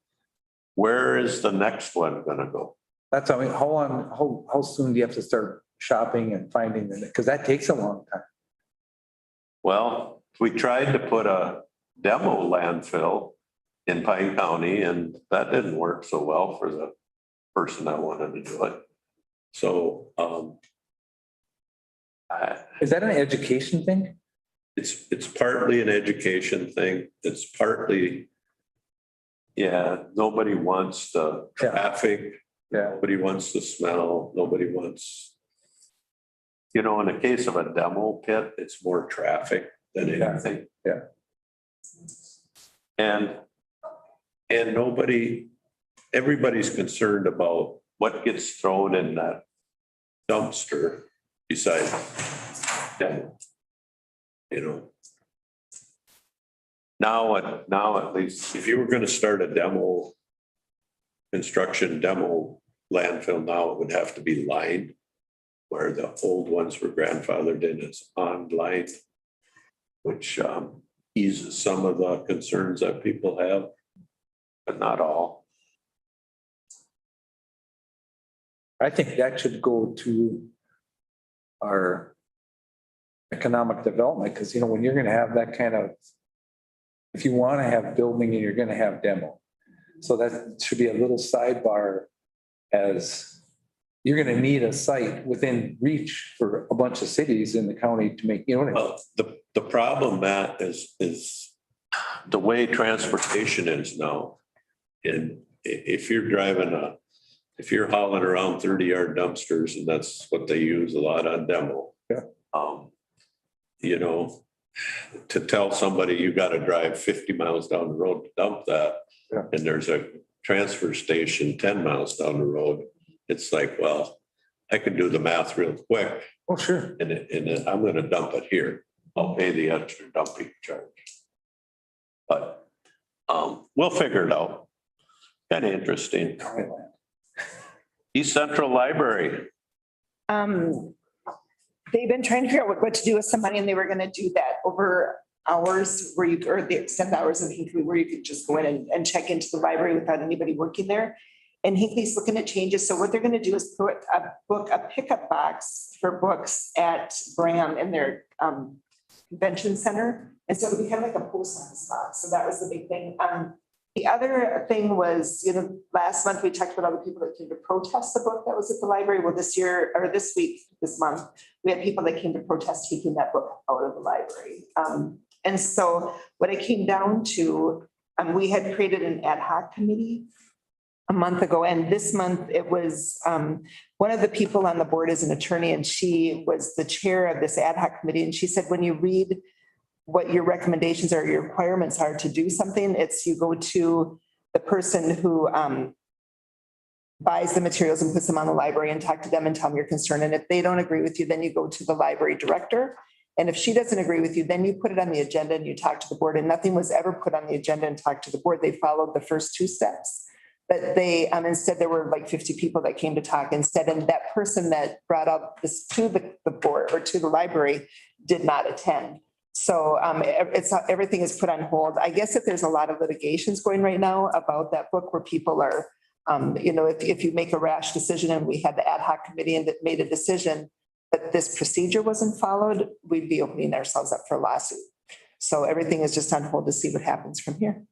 where is the next one going to go? That's, how soon do you have to start shopping and finding it? Because that takes a long time. Well, we tried to put a demo landfill in Pine County, and that didn't work so well for the person that wanted to do it. So, is that an education thing? It's partly an education thing. It's partly, nobody wants the traffic. Yeah. Nobody wants the smell. Nobody wants, in the case of a demo pit, it's more traffic than anything. Yeah. And everybody's concerned about what gets thrown in that dumpster besides demo. Now at least, if you were going to start a construction demo landfill now, it would have to be lined, where the old ones were grandfathered in as on-lined, which eases some of the concerns that people have, but not all. I think that should go to our economic development, because when you're going to have that kind of, if you want to have building and you're going to have demo. So that should be a little sidebar, as you're going to need a site within reach for a bunch of cities in the county to make, Well, the problem, Matt, is the way transportation is now. And if you're if you're hauling around 30-yard dumpsters, and that's what they use a lot on demo. Yeah. To tell somebody you got to drive 50 miles down the road to dump that, and there's a transfer station 10 miles down the road, it's like, well, I can do the math real quick. Oh, sure. And I'm going to dump it here. I'll pay the extra dumping charge. But we'll figure it out. Kind of interesting. East Central Library. They've been trying to figure out what to do with some money, and they were gonna do that over hours or the extended hours of Hinkley, where you could just go in and check into the library without anybody working there. And Hinkley's looking at changes. So what they're gonna do is put a pickup box for books at Graham in their convention center. And so we have like a post office box. So that was the big thing. The other thing was, last month we talked about all the people that came to protest the book that was at the library. Well, this year, or this month, we had people that came to protest taking that book out of the library. And so what it came down to, we had created an ad hoc committee a month ago, and this month it was, one of the people on the board is an attorney, and she was the chair of this ad hoc committee. And she said, when you read what your recommendations or your requirements are to do something, it's you go to the person who buys the materials and puts them on the library and talk to them and tell them your concern. And if they don't agree with you, then you go to the library director. And if she doesn't agree with you, then you put it on the agenda and you talk to the board. And nothing was ever put on the agenda and talked to the board. They followed the first two steps. But they, instead, there were like 50 people that came to talk instead. And that person that brought up this to the board or to the library did not attend. So everything is put on hold. I guess if there's a lot of litigations going right now about that book where people are, if you make a rash decision, and we had the ad hoc committee and that made a decision that this procedure wasn't followed, we'd be opening ourselves up for a lawsuit. So everything is just on hold to see what happens from here.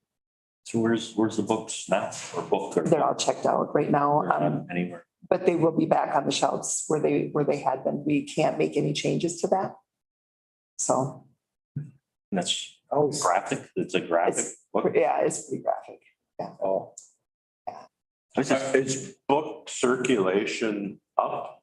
So where's the books now? Or book? They're all checked out right now. Anywhere. But they will be back on the shelves where they had been. We can't make any changes to that. So. That's graphic. It's a graphic book. Yeah, it's pretty graphic. Yeah. Oh, Is book circulation up?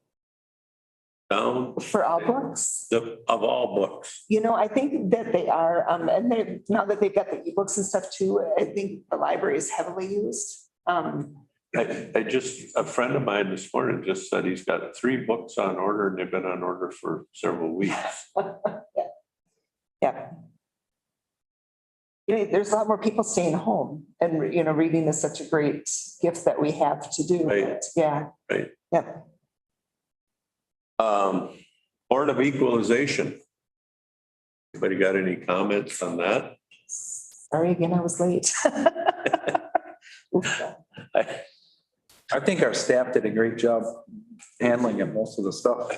Down? For all books? Of all books? I think that they are, and now that they've got the ebooks and stuff too, I think the library is heavily used. A friend of mine this morning just said he's got 3 books on order and they've been on order for several weeks. Yeah. There's a lot more people staying home and, reading is such a great gift that we have to do. Right. Yeah. Right. Yep. Board of Equalization. Anybody got any comments on that? Sorry again, I was late. I think our staff did a great job handling it, most of the stuff.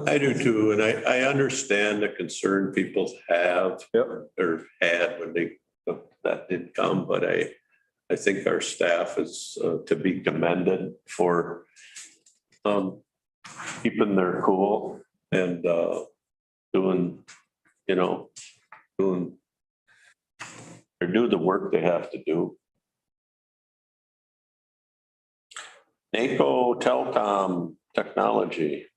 I do too, and I understand the concern people have or had when that did come, but I think our staff is to be commended for keeping their cool and doing the work they have to do. NACO Telecom Technology.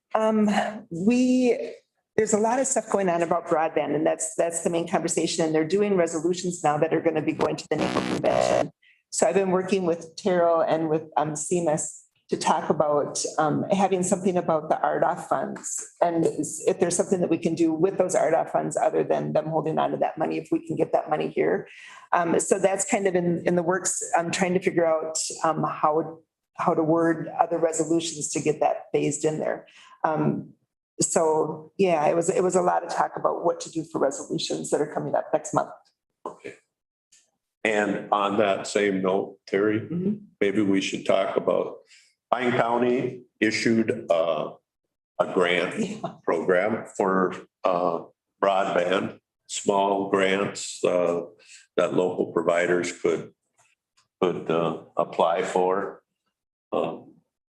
There's a lot of stuff going on about broadband, and that's the main conversation. And they're doing resolutions now that are going to be going to the NACO convention. So I've been working with Terrell and with CMS to talk about having something about the RDOF funds. And if there's something that we can do with those RDOF funds other than them holding on to that money, if we can get that money here. So that's kind of in the works. I'm trying to figure out how to word other resolutions to get that phased in there. So yeah, it was a lot of talk about what to do for resolutions that are coming up next month. Okay. And on that same note, Terry, maybe we should talk about Pine County issued a grant program for broadband, small grants that local providers could apply for.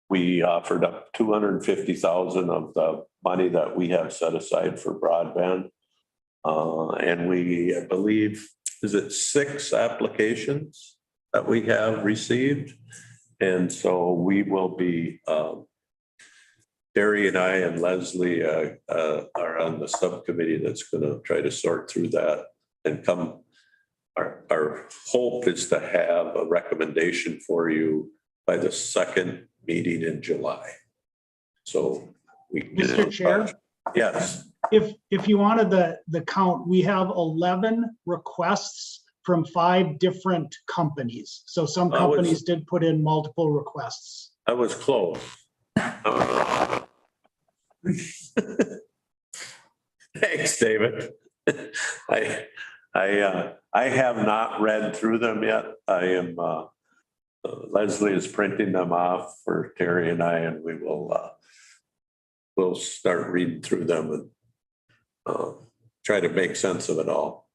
We offered up $250,000 of the money that we have set aside for broadband. And we, I believe, is it 6 applications that we have received? And so we will be, Terry and I and Leslie are on the subcommittee that's going to try to sort through that and come. Our hope is to have a recommendation for you by the second meeting in July. So we. Mr. Chair? Yes. If you wanted the count, we have 11 requests from 5 different companies. So some companies did put in multiple requests. I was close. Thanks, David. I have not read through them yet. I am Leslie is printing them off for Terry and I, and we will we'll start reading through them and try to make sense of it all.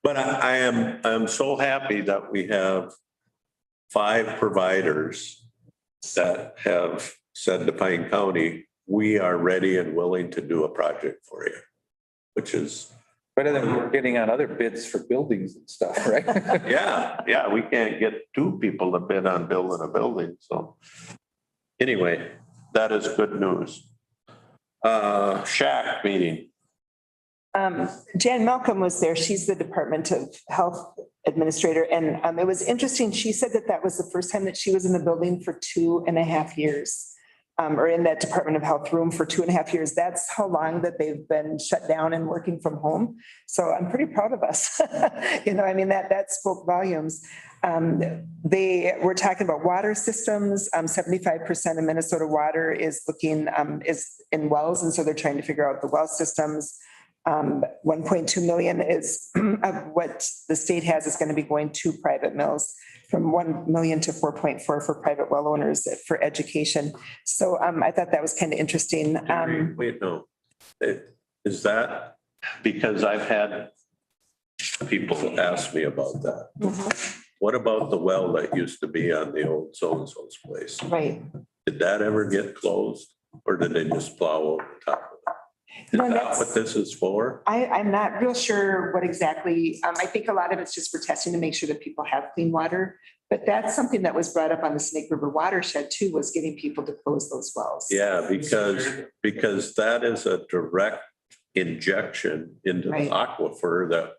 But I am so happy that we have 5 providers that have said to Pine County, we are ready and willing to do a project for you, which is better than we're getting on other bids for buildings and stuff, right? yeah, we can't get 2 people to bid on building a building, so. Anyway, that is good news. Shack meeting. Jan Malcolm was there. She's the Department of Health Administrator. And it was interesting. She said that that was the first time that she was in the building for 2.5 years. Or in that Department of Health room for 2.5 years. That's how long that they've been shut down and working from home. So I'm pretty proud of us. You know, I mean, that spoke volumes. They were talking about water systems. 75% of Minnesota water is is in wells. And so they're trying to figure out the well systems. 1.2 million is of what the state has is going to be going to private mills, from 1 million to 4.4 for private well owners for education. So I thought that was kind of interesting. Wait, no. Is that because I've had people ask me about that? What about the well that used to be on the old so-and-so's place? Right. Did that ever get closed or did they just plow over the top of it? Is that what this is for? I'm not real sure what exactly, I think a lot of it's just for testing to make sure that people have clean water. But that's something that was brought up on the Snake River watershed too, was getting people to close those wells. Yeah, because that is a direct injection into the Right. aquifer that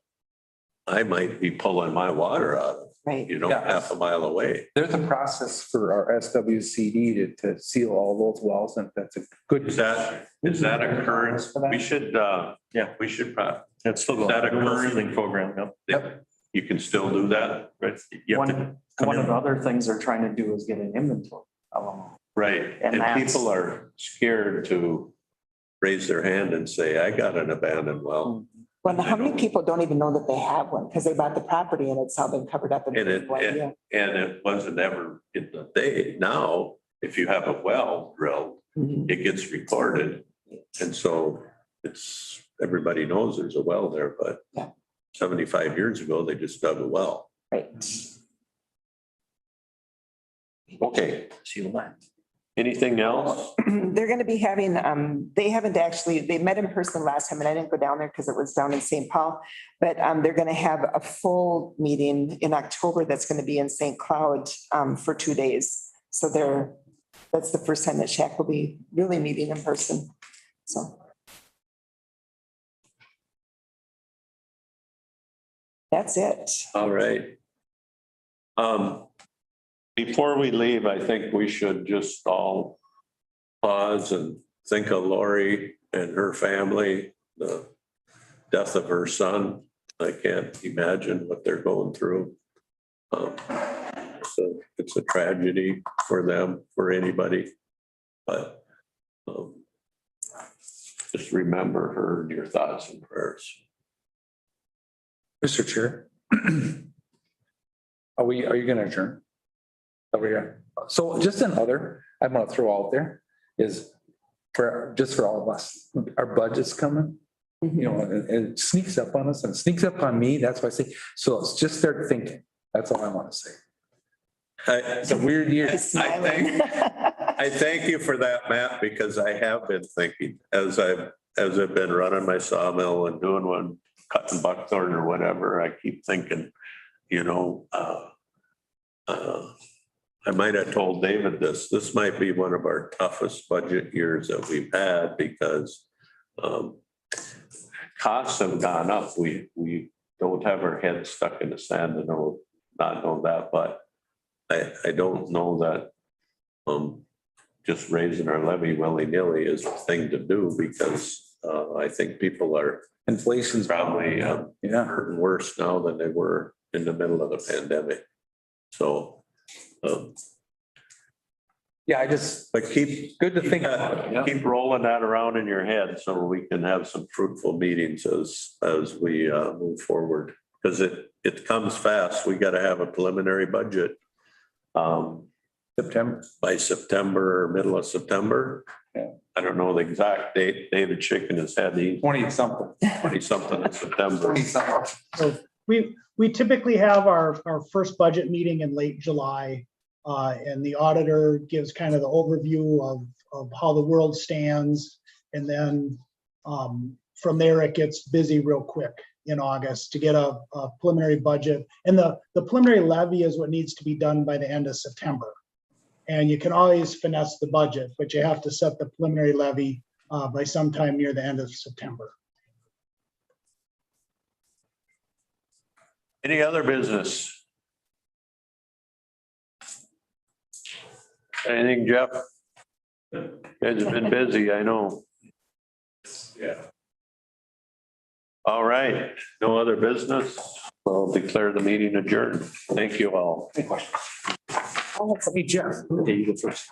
I might be pulling my water out of, Right. you know, Yeah. half a mile away. There's a process for our SWCD to seal all those wells, and that's a good. Is that a current, we should, we should probably, That's still Is that a going. current- Sealing program, yeah. Yep. You can still do that, Right. You have to One of the other things they're trying to do is get an inventory of them. right? And And that's- people are scared to raise their hand and say, I got an abandoned well. Well, how many people don't even know that they have one because they bought the property and it's all been covered up. And it wasn't ever in the day. Now, if you have a well drilled, Mhm. it gets recorded. And so everybody knows there's a well there, but Yeah. 75 years ago, they just dug a well. Right. Okay, Seal that. anything else? They're going to be having, they met in person last time and I didn't go down there because it was down in St. Paul. But they're going to have a full meeting in October that's going to be in St. Cloud for 2 days. So that's the first time that Shack will be really meeting in person. So. That's it. All right. Before we leave, I think we should just all pause and think of Lori and her family, the death of her son. I can't imagine what they're going through. So it's a tragedy for them, for anybody, but just remember her in your thoughts and prayers. Mr. Chair. Are you gonna adjourn? Over here. So just another, I'm gonna throw out there is for all of us, our budget's coming. You know, and it sneaks up on us and sneaks up on me. That's why I say, so let's just start thinking. That's all I want to say. It's a weird year. I thank you for that, Matt, because I have been thinking as I've been running my sawmill and doing one, cutting buckthorn or whatever, I keep thinking, you know, I might have told David this might be one of our toughest budget years that we've had because costs have gone up. We don't have our heads stuck in the sand and not know that, but I don't know that just raising our levy willy-nilly is the thing to do because I think people are Inflation's probably hurting worse now than they were in the middle of the pandemic. So but keep good to think about. Yeah. Keep rolling that around in your head so we can have some fruitful meetings as we move forward. Because it comes fast. We got to have a preliminary budget by September, middle of September. Yeah. I don't know the exact date. David shaking his head. 20 something. 20 something in September. 20 something. We typically have our first budget meeting in late July. And the auditor gives kind of the overview of how the world stands. And then from there, it gets busy real quick in August to get a preliminary budget. And the preliminary levy is what needs to be done by the end of September. And you can always finesse the budget, but you have to set the preliminary levy by sometime near the end of September. Any other business? Anything, Jeff? You guys have been busy, I know. Yeah. All right, no other business. I'll declare the meeting adjourned. Thank you all. Hey, Jeff. Okay, you go first.